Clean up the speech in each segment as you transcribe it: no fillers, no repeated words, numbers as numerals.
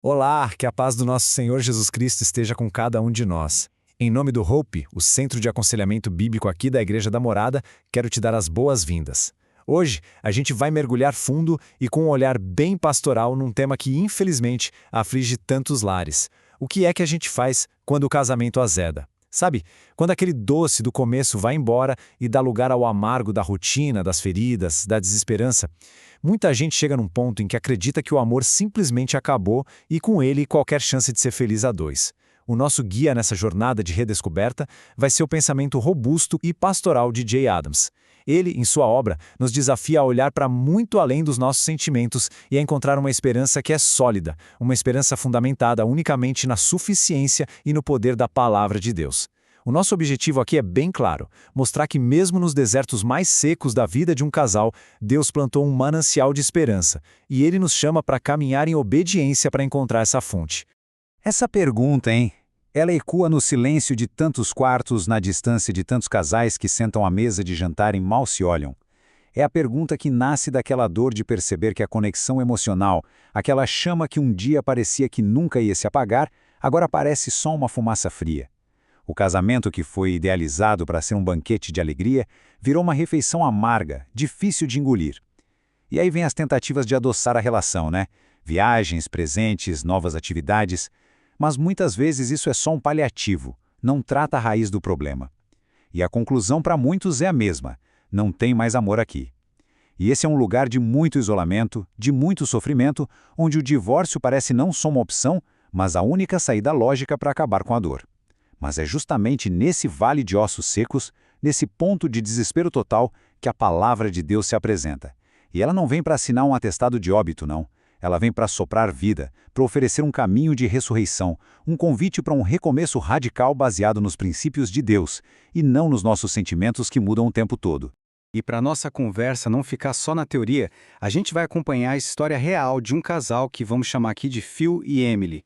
Olá, que a paz do nosso Senhor Jesus Cristo esteja com cada um de nós. Em nome do Hope, o Centro de Aconselhamento Bíblico aqui da Igreja da Morada, quero te dar as boas-vindas. Hoje, a gente vai mergulhar fundo e com um olhar bem pastoral num tema que, infelizmente, aflige tantos lares. O que é que a gente faz quando o casamento azeda? Sabe, quando aquele doce do começo vai embora e dá lugar ao amargo da rotina, das feridas, da desesperança. Muita gente chega num ponto em que acredita que o amor simplesmente acabou e com ele qualquer chance de ser feliz a dois. O nosso guia nessa jornada de redescoberta vai ser o pensamento robusto e pastoral de Jay Adams. Ele, em sua obra, nos desafia a olhar para muito além dos nossos sentimentos e a encontrar uma esperança que é sólida, uma esperança fundamentada unicamente na suficiência e no poder da palavra de Deus. O nosso objetivo aqui é bem claro: mostrar que mesmo nos desertos mais secos da vida de um casal, Deus plantou um manancial de esperança, e Ele nos chama para caminhar em obediência para encontrar essa fonte. Essa pergunta, hein? Ela ecoa no silêncio de tantos quartos, na distância de tantos casais que sentam à mesa de jantar e mal se olham. É a pergunta que nasce daquela dor de perceber que a conexão emocional, aquela chama que um dia parecia que nunca ia se apagar, agora parece só uma fumaça fria. O casamento que foi idealizado para ser um banquete de alegria virou uma refeição amarga, difícil de engolir. E aí vem as tentativas de adoçar a relação, né? Viagens, presentes, novas atividades. Mas muitas vezes isso é só um paliativo, não trata a raiz do problema. E a conclusão para muitos é a mesma: não tem mais amor aqui. E esse é um lugar de muito isolamento, de muito sofrimento, onde o divórcio parece não só uma opção, mas a única saída lógica para acabar com a dor. Mas é justamente nesse vale de ossos secos, nesse ponto de desespero total, que a palavra de Deus se apresenta. E ela não vem para assinar um atestado de óbito, não. Ela vem para soprar vida, para oferecer um caminho de ressurreição, um convite para um recomeço radical baseado nos princípios de Deus, e não nos nossos sentimentos que mudam o tempo todo. E para nossa conversa não ficar só na teoria, a gente vai acompanhar a história real de um casal que vamos chamar aqui de Phil e Emily.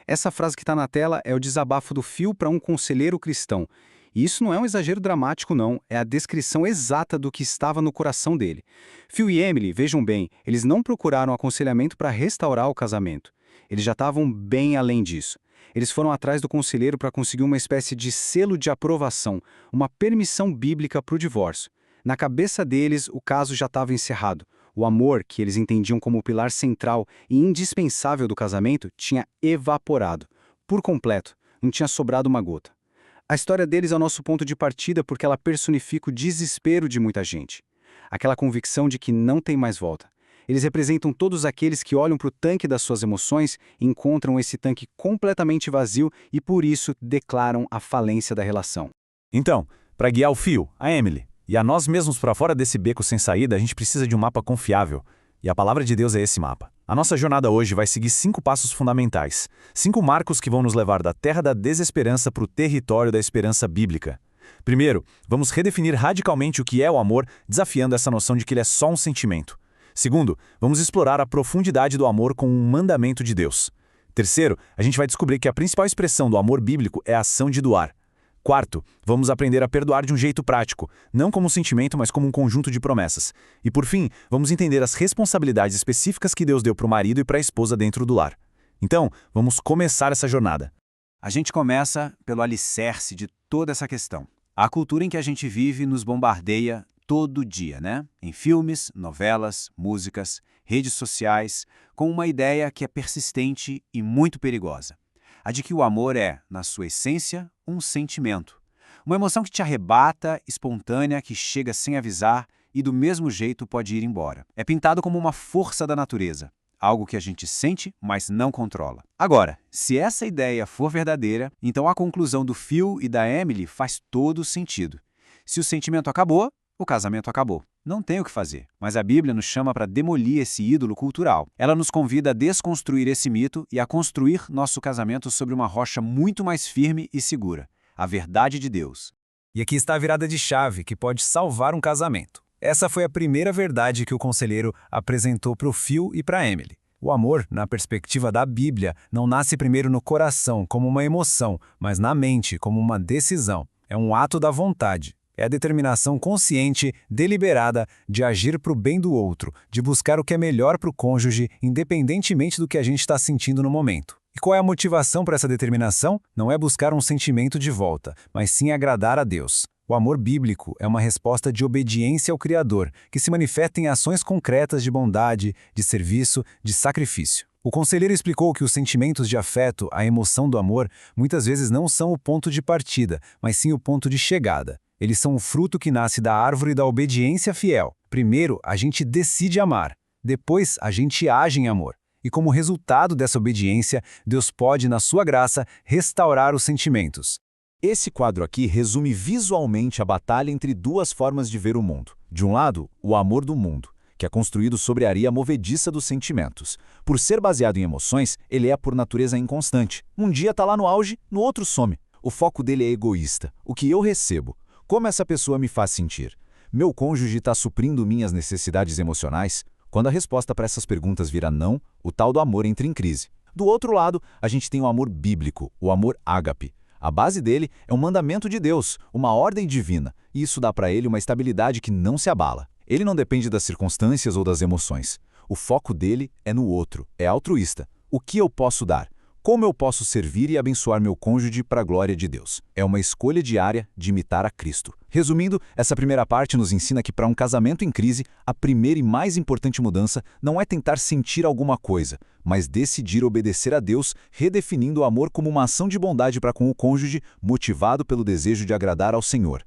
Essa frase que está na tela é o desabafo do Phil para um conselheiro cristão. E isso não é um exagero dramático, não. É a descrição exata do que estava no coração dele. Phil e Emily, vejam bem, eles não procuraram aconselhamento para restaurar o casamento. Eles já estavam bem além disso. Eles foram atrás do conselheiro para conseguir uma espécie de selo de aprovação, uma permissão bíblica para o divórcio. Na cabeça deles, o caso já estava encerrado. O amor, que eles entendiam como o pilar central e indispensável do casamento, tinha evaporado. Por completo, não tinha sobrado uma gota. A história deles é o nosso ponto de partida porque ela personifica o desespero de muita gente. Aquela convicção de que não tem mais volta. Eles representam todos aqueles que olham para o tanque das suas emoções e encontram esse tanque completamente vazio e, por isso, declaram a falência da relação. Então, para guiar o Phil, a Emily e a nós mesmos para fora desse beco sem saída, a gente precisa de um mapa confiável. E a palavra de Deus é esse mapa. A nossa jornada hoje vai seguir 5 passos fundamentais. 5 marcos que vão nos levar da terra da desesperança para o território da esperança bíblica. Primeiro, vamos redefinir radicalmente o que é o amor, desafiando essa noção de que ele é só um sentimento. Segundo, vamos explorar a profundidade do amor com um mandamento de Deus. Terceiro, a gente vai descobrir que a principal expressão do amor bíblico é a ação de doar. Quarto, vamos aprender a perdoar de um jeito prático, não como um sentimento, mas como um conjunto de promessas. E por fim, vamos entender as responsabilidades específicas que Deus deu para o marido e para a esposa dentro do lar. Então, vamos começar essa jornada. A gente começa pelo alicerce de toda essa questão. A cultura em que a gente vive nos bombardeia todo dia, né? Em filmes, novelas, músicas, redes sociais, com uma ideia que é persistente e muito perigosa. A de que o amor é, na sua essência, um sentimento. Uma emoção que te arrebata, espontânea, que chega sem avisar e do mesmo jeito pode ir embora. É pintado como uma força da natureza, algo que a gente sente, mas não controla. Agora, se essa ideia for verdadeira, então a conclusão do Phil e da Emily faz todo sentido. Se o sentimento acabou, o casamento acabou. Não tem o que fazer. Mas a Bíblia nos chama para demolir esse ídolo cultural. Ela nos convida a desconstruir esse mito e a construir nosso casamento sobre uma rocha muito mais firme e segura, a verdade de Deus. E aqui está a virada de chave que pode salvar um casamento. Essa foi a primeira verdade que o conselheiro apresentou para o Phil e para a Emily. O amor, na perspectiva da Bíblia, não nasce primeiro no coração como uma emoção, mas na mente como uma decisão. É um ato da vontade. É a determinação consciente, deliberada, de agir para o bem do outro, de buscar o que é melhor para o cônjuge, independentemente do que a gente está sentindo no momento. E qual é a motivação para essa determinação? Não é buscar um sentimento de volta, mas sim agradar a Deus. O amor bíblico é uma resposta de obediência ao Criador, que se manifesta em ações concretas de bondade, de serviço, de sacrifício. O conselheiro explicou que os sentimentos de afeto, a emoção do amor, muitas vezes não são o ponto de partida, mas sim o ponto de chegada. Eles são o fruto que nasce da árvore da obediência fiel. Primeiro, a gente decide amar. Depois, a gente age em amor. E como resultado dessa obediência, Deus pode, na sua graça, restaurar os sentimentos. Esse quadro aqui resume visualmente a batalha entre duas formas de ver o mundo. De um lado, o amor do mundo, que é construído sobre a areia movediça dos sentimentos. Por ser baseado em emoções, ele é por natureza inconstante. Um dia está lá no auge, no outro some. O foco dele é egoísta. O que eu recebo? Como essa pessoa me faz sentir? Meu cônjuge está suprindo minhas necessidades emocionais? Quando a resposta para essas perguntas vira não, o tal do amor entra em crise. Do outro lado, a gente tem o amor bíblico, o amor ágape. A base dele é um mandamento de Deus, uma ordem divina, e isso dá para ele uma estabilidade que não se abala. Ele não depende das circunstâncias ou das emoções. O foco dele é no outro, é altruísta. O que eu posso dar? Como eu posso servir e abençoar meu cônjuge para a glória de Deus? É uma escolha diária de imitar a Cristo. Resumindo, essa primeira parte nos ensina que para um casamento em crise, a primeira e mais importante mudança não é tentar sentir alguma coisa, mas decidir obedecer a Deus, redefinindo o amor como uma ação de bondade para com o cônjuge, motivado pelo desejo de agradar ao Senhor.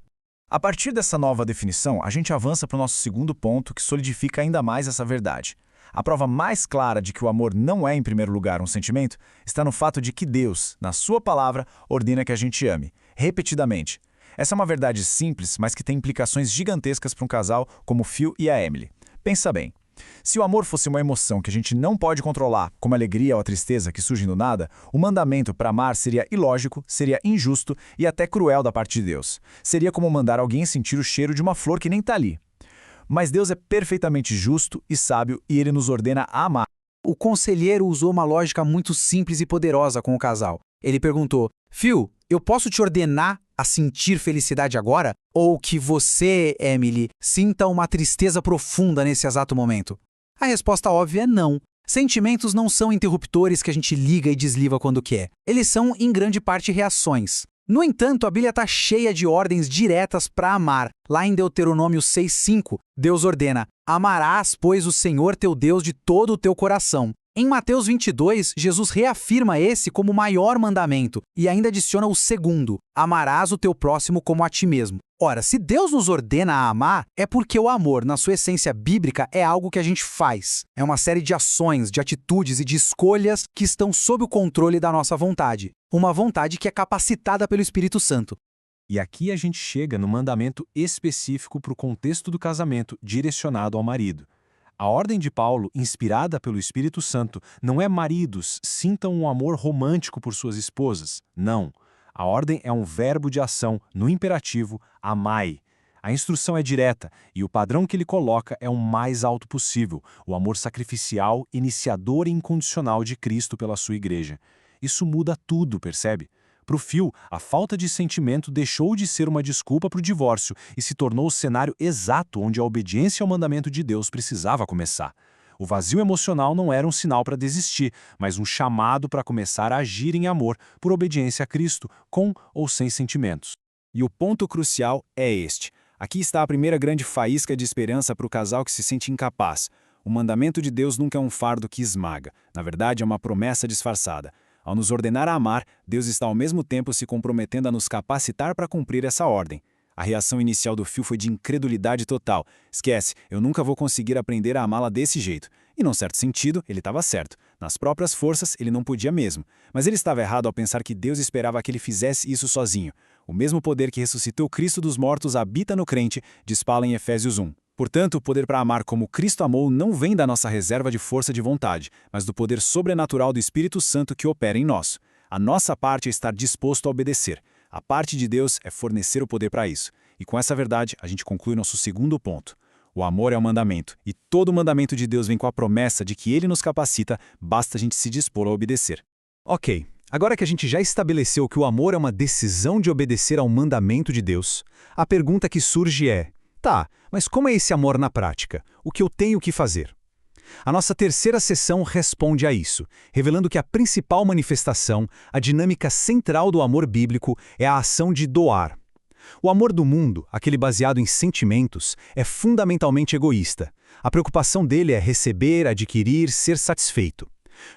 A partir dessa nova definição, a gente avança para o nosso segundo ponto, que solidifica ainda mais essa verdade. A prova mais clara de que o amor não é, em primeiro lugar, um sentimento, está no fato de que Deus, na sua palavra, ordena que a gente ame, repetidamente. Essa é uma verdade simples, mas que tem implicações gigantescas para um casal como o Phil e a Emily. Pensa bem. Se o amor fosse uma emoção que a gente não pode controlar, como a alegria ou a tristeza que surgem do nada, o mandamento para amar seria ilógico, seria injusto e até cruel da parte de Deus. Seria como mandar alguém sentir o cheiro de uma flor que nem está ali. Mas Deus é perfeitamente justo e sábio e Ele nos ordena a amar. O conselheiro usou uma lógica muito simples e poderosa com o casal. Ele perguntou: Phil, eu posso te ordenar a sentir felicidade agora? Ou que você, Emily, sinta uma tristeza profunda nesse exato momento? A resposta óbvia é não. Sentimentos não são interruptores que a gente liga e desliga quando quer. Eles são, em grande parte, reações. No entanto, a Bíblia está cheia de ordens diretas para amar. Lá em Deuteronômio 6,5, Deus ordena: amarás, pois, o Senhor teu Deus de todo o teu coração. Em Mateus 22, Jesus reafirma esse como o maior mandamento e ainda adiciona o segundo: amarás o teu próximo como a ti mesmo. Ora, se Deus nos ordena a amar, é porque o amor, na sua essência bíblica, é algo que a gente faz. É uma série de ações, de atitudes e de escolhas que estão sob o controle da nossa vontade. Uma vontade que é capacitada pelo Espírito Santo. E aqui a gente chega no mandamento específico para o contexto do casamento direcionado ao marido. A ordem de Paulo, inspirada pelo Espírito Santo, não é maridos sintam um amor romântico por suas esposas. Não. A ordem é um verbo de ação, no imperativo, amai. A instrução é direta e o padrão que ele coloca é o mais alto possível, o amor sacrificial, iniciador e incondicional de Cristo pela sua igreja. Isso muda tudo, percebe? Para o Phil, a falta de sentimento deixou de ser uma desculpa para o divórcio e se tornou o cenário exato onde a obediência ao mandamento de Deus precisava começar. O vazio emocional não era um sinal para desistir, mas um chamado para começar a agir em amor por obediência a Cristo, com ou sem sentimentos. E o ponto crucial é este. Aqui está a primeira grande faísca de esperança para o casal que se sente incapaz. O mandamento de Deus nunca é um fardo que esmaga. Na verdade, é uma promessa disfarçada. Ao nos ordenar a amar, Deus está ao mesmo tempo se comprometendo a nos capacitar para cumprir essa ordem. A reação inicial do Phil foi de incredulidade total. Esquece, eu nunca vou conseguir aprender a amá-la desse jeito. E num certo sentido, ele estava certo. Nas próprias forças, ele não podia mesmo. Mas ele estava errado ao pensar que Deus esperava que ele fizesse isso sozinho. O mesmo poder que ressuscitou Cristo dos mortos habita no crente, diz Paulo em Efésios 1. Portanto, o poder para amar como Cristo amou não vem da nossa reserva de força de vontade, mas do poder sobrenatural do Espírito Santo que opera em nós. A nossa parte é estar disposto a obedecer. A parte de Deus é fornecer o poder para isso. E com essa verdade, a gente conclui nosso segundo ponto. O amor é o mandamento, e todo mandamento de Deus vem com a promessa de que Ele nos capacita, basta a gente se dispor a obedecer. Ok, Agora que a gente já estabeleceu que o amor é uma decisão de obedecer ao mandamento de Deus, a pergunta que surge é: tá, mas como é esse amor na prática? O que eu tenho que fazer? A nossa terceira sessão responde a isso, revelando que a principal manifestação, a dinâmica central do amor bíblico, é a ação de doar. O amor do mundo, aquele baseado em sentimentos, é fundamentalmente egoísta. A preocupação dele é receber, adquirir, ser satisfeito.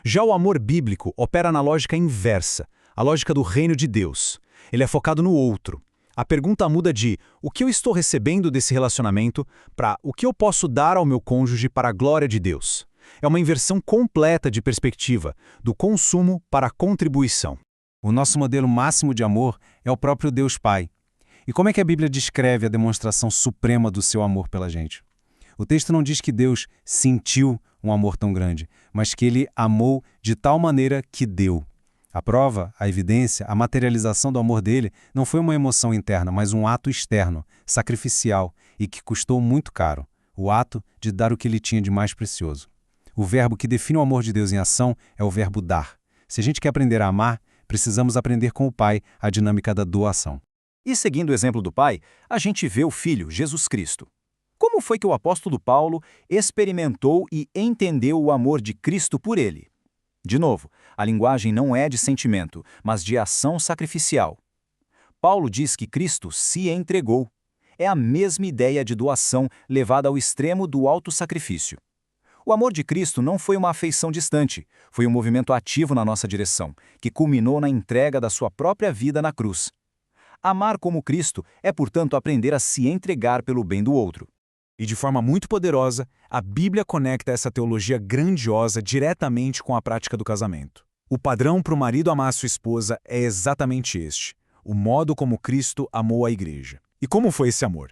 Já o amor bíblico opera na lógica inversa, a lógica do reino de Deus. Ele é focado no outro. A pergunta muda de o que eu estou recebendo desse relacionamento para o que eu posso dar ao meu cônjuge para a glória de Deus. É uma inversão completa de perspectiva, do consumo para a contribuição. O nosso modelo máximo de amor é o próprio Deus Pai. E como é que a Bíblia descreve a demonstração suprema do seu amor pela gente? O texto não diz que Deus sentiu um amor tão grande, mas que ele amou de tal maneira que deu. A prova, a evidência, a materialização do amor dele não foi uma emoção interna, mas um ato externo, sacrificial e que custou muito caro. O ato de dar o que ele tinha de mais precioso. O verbo que define o amor de Deus em ação é o verbo dar. Se a gente quer aprender a amar, precisamos aprender com o Pai a dinâmica da doação. E seguindo o exemplo do Pai, a gente vê o Filho, Jesus Cristo. Como foi que o apóstolo Paulo experimentou e entendeu o amor de Cristo por ele? De novo, a linguagem não é de sentimento, mas de ação sacrificial. Paulo diz que Cristo se entregou. É a mesma ideia de doação levada ao extremo do autossacrifício. O amor de Cristo não foi uma afeição distante, foi um movimento ativo na nossa direção, que culminou na entrega da sua própria vida na cruz. Amar como Cristo é, portanto, aprender a se entregar pelo bem do outro. E de forma muito poderosa, a Bíblia conecta essa teologia grandiosa diretamente com a prática do casamento. O padrão para o marido amar a sua esposa é exatamente este, o modo como Cristo amou a igreja. E como foi esse amor?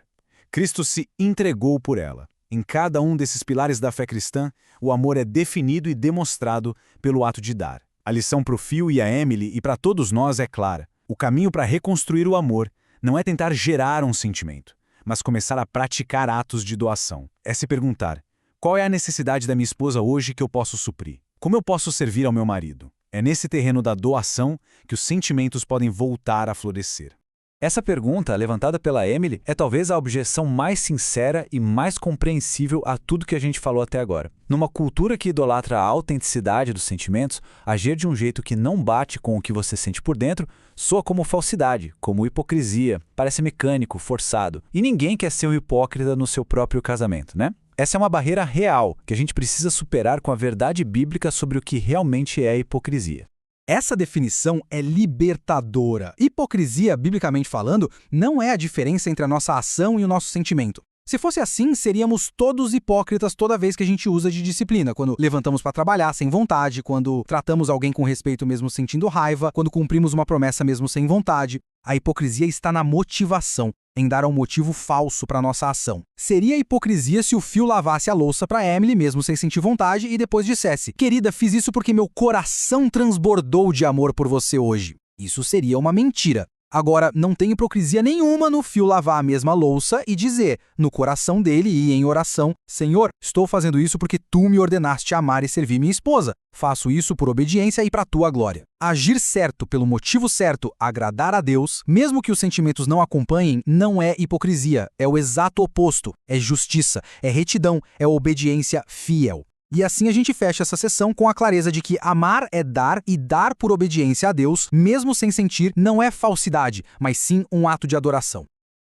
Cristo se entregou por ela. Em cada um desses pilares da fé cristã, o amor é definido e demonstrado pelo ato de dar. A lição para o Phil e a Emily e para todos nós é clara. O caminho para reconstruir o amor não é tentar gerar um sentimento, mas começar a praticar atos de doação. É se perguntar, qual é a necessidade da minha esposa hoje que eu posso suprir? Como eu posso servir ao meu marido? É nesse terreno da doação que os sentimentos podem voltar a florescer. Essa pergunta, levantada pela Emily, é talvez a objeção mais sincera e mais compreensível a tudo que a gente falou até agora. Numa cultura que idolatra a autenticidade dos sentimentos, agir de um jeito que não bate com o que você sente por dentro soa como falsidade, como hipocrisia, parece mecânico, forçado. E ninguém quer ser um hipócrita no seu próprio casamento, né? Essa é uma barreira real que a gente precisa superar com a verdade bíblica sobre o que realmente é hipocrisia. Essa definição é libertadora. Hipocrisia, biblicamente falando, não é a diferença entre a nossa ação e o nosso sentimento. Se fosse assim, seríamos todos hipócritas toda vez que a gente usa de disciplina, quando levantamos para trabalhar sem vontade, quando tratamos alguém com respeito mesmo sentindo raiva, quando cumprimos uma promessa mesmo sem vontade. A hipocrisia está na motivação, em dar um motivo falso para nossa ação. Seria hipocrisia se o Phil lavasse a louça para Emily mesmo sem sentir vontade e depois dissesse: "Querida, fiz isso porque meu coração transbordou de amor por você hoje." Isso seria uma mentira. Agora, não tem hipocrisia nenhuma no Phil lavar a mesma louça e dizer, no coração dele e em oração: "Senhor, estou fazendo isso porque tu me ordenaste amar e servir minha esposa. Faço isso por obediência e para tua glória." Agir certo pelo motivo certo, agradar a Deus, mesmo que os sentimentos não acompanhem, não é hipocrisia, é o exato oposto, é justiça, é retidão, é obediência fiel. E assim a gente fecha essa sessão com a clareza de que amar é dar e dar por obediência a Deus, mesmo sem sentir, não é falsidade, mas sim um ato de adoração.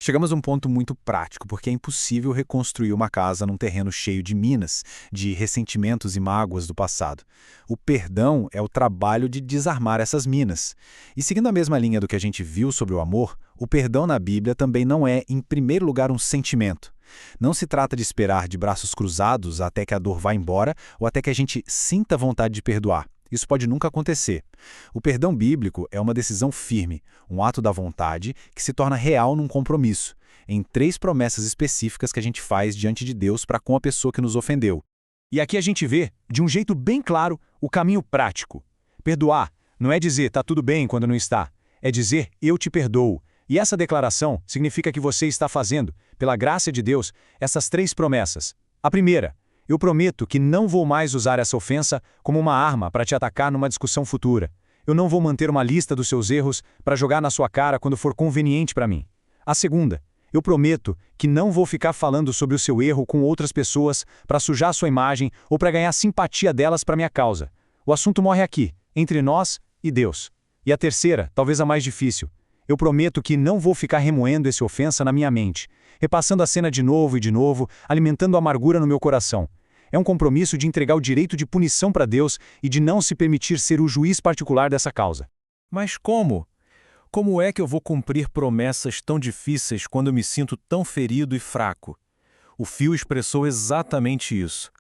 Chegamos a um ponto muito prático, porque é impossível reconstruir uma casa num terreno cheio de minas, de ressentimentos e mágoas do passado. O perdão é o trabalho de desarmar essas minas. E seguindo a mesma linha do que a gente viu sobre o amor, o perdão na Bíblia também não é, em primeiro lugar, um sentimento. Não se trata de esperar de braços cruzados até que a dor vá embora ou até que a gente sinta vontade de perdoar. Isso pode nunca acontecer. O perdão bíblico é uma decisão firme, um ato da vontade que se torna real num compromisso, em 3 promessas específicas que a gente faz diante de Deus para com a pessoa que nos ofendeu. E aqui a gente vê, de um jeito bem claro, o caminho prático. Perdoar não é dizer "tá tudo bem" quando não está, é dizer "eu te perdoo". E essa declaração significa que você está fazendo, pela graça de Deus, essas 3 promessas. A primeira: eu prometo que não vou mais usar essa ofensa como uma arma para te atacar numa discussão futura. Eu não vou manter uma lista dos seus erros para jogar na sua cara quando for conveniente para mim. A segunda, eu prometo que não vou ficar falando sobre o seu erro com outras pessoas para sujar sua imagem ou para ganhar simpatia delas para minha causa. O assunto morre aqui, entre nós e Deus. E a terceira, talvez a mais difícil, eu prometo que não vou ficar remoendo essa ofensa na minha mente, repassando a cena de novo, alimentando amargura no meu coração. É um compromisso de entregar o direito de punição para Deus e de não se permitir ser o juiz particular dessa causa. Mas como? Como é que eu vou cumprir promessas tão difíceis quando eu me sinto tão ferido e fraco? O Phil expressou exatamente isso.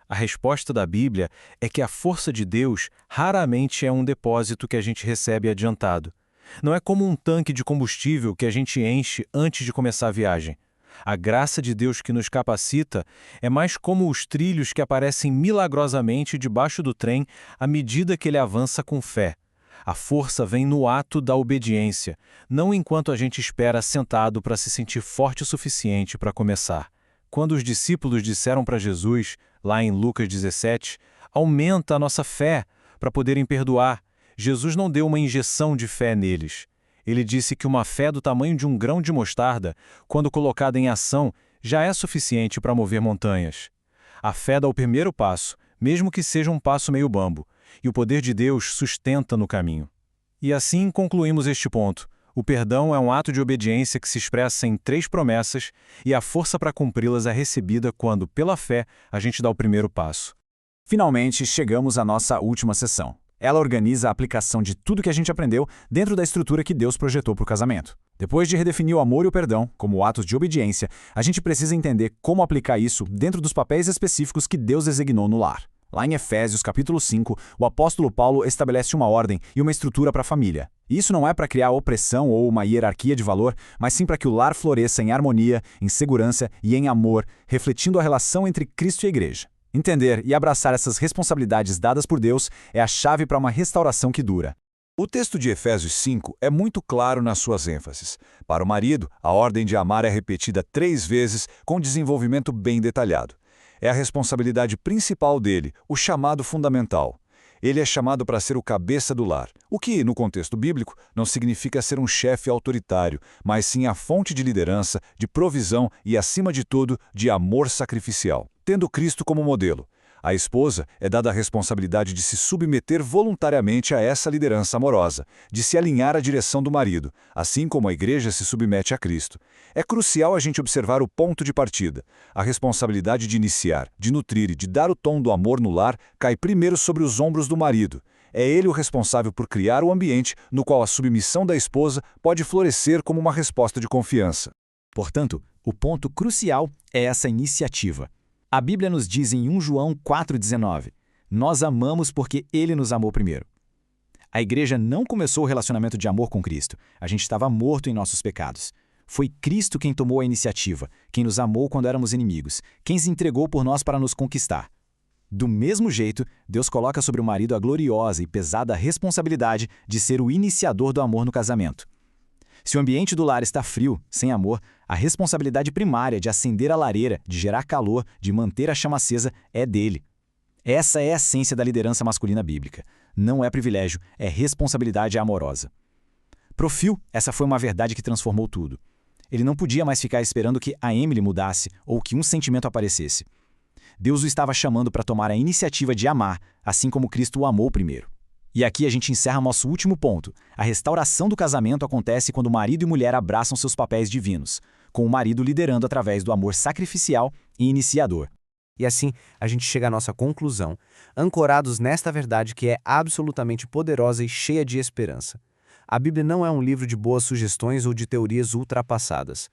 A resposta da Bíblia é que a força de Deus raramente é um depósito que a gente recebe adiantado. Não é como um tanque de combustível que a gente enche antes de começar a viagem. A graça de Deus que nos capacita é mais como os trilhos que aparecem milagrosamente debaixo do trem à medida que ele avança com fé. A força vem no ato da obediência, não enquanto a gente espera sentado para se sentir forte o suficiente para começar. Quando os discípulos disseram para Jesus, lá em Lucas 17, aumenta a nossa fé para poderem perdoar, Jesus não deu uma injeção de fé neles. Ele disse que uma fé do tamanho de um grão de mostarda, quando colocada em ação, já é suficiente para mover montanhas. A fé dá o primeiro passo, mesmo que seja um passo meio bambo, e o poder de Deus sustenta no caminho. E assim concluímos este ponto. O perdão é um ato de obediência que se expressa em 3 promessas e a força para cumpri-las é recebida quando, pela fé, a gente dá o primeiro passo. Finalmente, chegamos à nossa última sessão. Ela organiza a aplicação de tudo que a gente aprendeu dentro da estrutura que Deus projetou para o casamento. Depois de redefinir o amor e o perdão como atos de obediência, a gente precisa entender como aplicar isso dentro dos papéis específicos que Deus designou no lar. Lá em Efésios, capítulo 5, o apóstolo Paulo estabelece uma ordem e uma estrutura para a família. E isso não é para criar opressão ou uma hierarquia de valor, mas sim para que o lar floresça em harmonia, em segurança e em amor, refletindo a relação entre Cristo e a igreja. Entender e abraçar essas responsabilidades dadas por Deus é a chave para uma restauração que dura. O texto de Efésios 5 é muito claro nas suas ênfases. Para o marido, a ordem de amar é repetida 3 vezes com desenvolvimento bem detalhado. É a responsabilidade principal dele, o chamado fundamental. Ele é chamado para ser o cabeça do lar, o que, no contexto bíblico, não significa ser um chefe autoritário, mas sim a fonte de liderança, de provisão e, acima de tudo, de amor sacrificial, tendo Cristo como modelo. A esposa é dada a responsabilidade de se submeter voluntariamente a essa liderança amorosa, de se alinhar à direção do marido, assim como a igreja se submete a Cristo. É crucial a gente observar o ponto de partida. A responsabilidade de iniciar, de nutrir e de dar o tom do amor no lar cai primeiro sobre os ombros do marido. É ele o responsável por criar o ambiente no qual a submissão da esposa pode florescer como uma resposta de confiança. Portanto, o ponto crucial é essa iniciativa. A Bíblia nos diz em 1 João 4,19, nós amamos porque Ele nos amou primeiro. A igreja não começou o relacionamento de amor com Cristo. A gente estava morto em nossos pecados. Foi Cristo quem tomou a iniciativa, quem nos amou quando éramos inimigos, quem se entregou por nós para nos conquistar. Do mesmo jeito, Deus coloca sobre o marido a gloriosa e pesada responsabilidade de ser o iniciador do amor no casamento. Se o ambiente do lar está frio, sem amor, a responsabilidade primária de acender a lareira, de gerar calor, de manter a chama acesa é dele. Essa é a essência da liderança masculina bíblica. Não é privilégio, é responsabilidade amorosa. Pro Phil, essa foi uma verdade que transformou tudo. Ele não podia mais ficar esperando que a Emily mudasse ou que um sentimento aparecesse. Deus o estava chamando para tomar a iniciativa de amar, assim como Cristo o amou primeiro. E aqui a gente encerra nosso último ponto. A restauração do casamento acontece quando marido e mulher abraçam seus papéis divinos, com o marido liderando através do amor sacrificial e iniciador. E assim, a gente chega à nossa conclusão, ancorados nesta verdade que é absolutamente poderosa e cheia de esperança. A Bíblia não é um livro de boas sugestões ou de teorias ultrapassadas.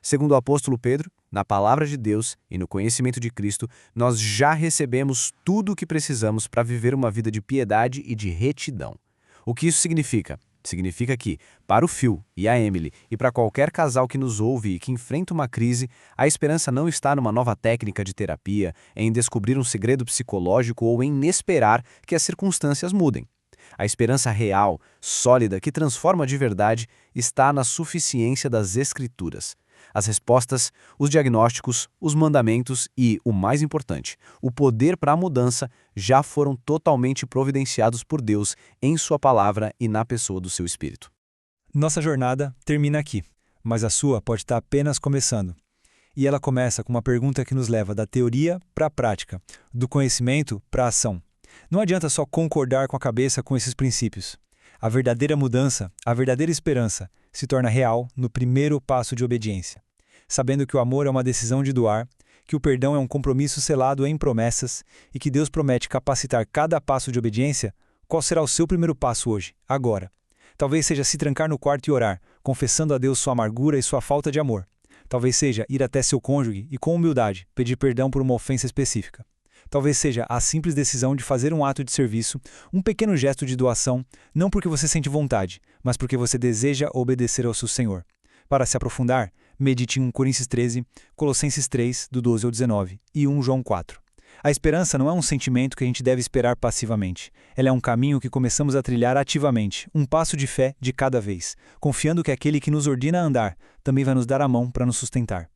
Segundo o apóstolo Pedro, na palavra de Deus e no conhecimento de Cristo, nós já recebemos tudo o que precisamos para viver uma vida de piedade e de retidão. O que isso significa? Significa que, para o Phil e a Emily, e para qualquer casal que nos ouve e que enfrenta uma crise, a esperança não está numa nova técnica de terapia, em descobrir um segredo psicológico ou em esperar que as circunstâncias mudem. A esperança real, sólida, que transforma de verdade, está na suficiência das Escrituras. As respostas, os diagnósticos, os mandamentos e, o mais importante, o poder para a mudança já foram totalmente providenciados por Deus em sua palavra e na pessoa do seu Espírito. Nossa jornada termina aqui, mas a sua pode estar apenas começando. E ela começa com uma pergunta que nos leva da teoria para a prática, do conhecimento para a ação. Não adianta só concordar com a cabeça com esses princípios. A verdadeira mudança, a verdadeira esperança, se torna real no primeiro passo de obediência. Sabendo que o amor é uma decisão de doar, que o perdão é um compromisso selado em promessas e que Deus promete capacitar cada passo de obediência, qual será o seu primeiro passo hoje, agora? Talvez seja se trancar no quarto e orar, confessando a Deus sua amargura e sua falta de amor. Talvez seja ir até seu cônjuge e, com humildade, pedir perdão por uma ofensa específica. Talvez seja a simples decisão de fazer um ato de serviço, um pequeno gesto de doação, não porque você sente vontade, mas porque você deseja obedecer ao seu Senhor. Para se aprofundar, medite em 1 Coríntios 13, Colossenses 3, do 12 ao 19, e 1 João 4. A esperança não é um sentimento que a gente deve esperar passivamente. Ela é um caminho que começamos a trilhar ativamente, um passo de fé de cada vez, confiando que aquele que nos ordena a andar também vai nos dar a mão para nos sustentar.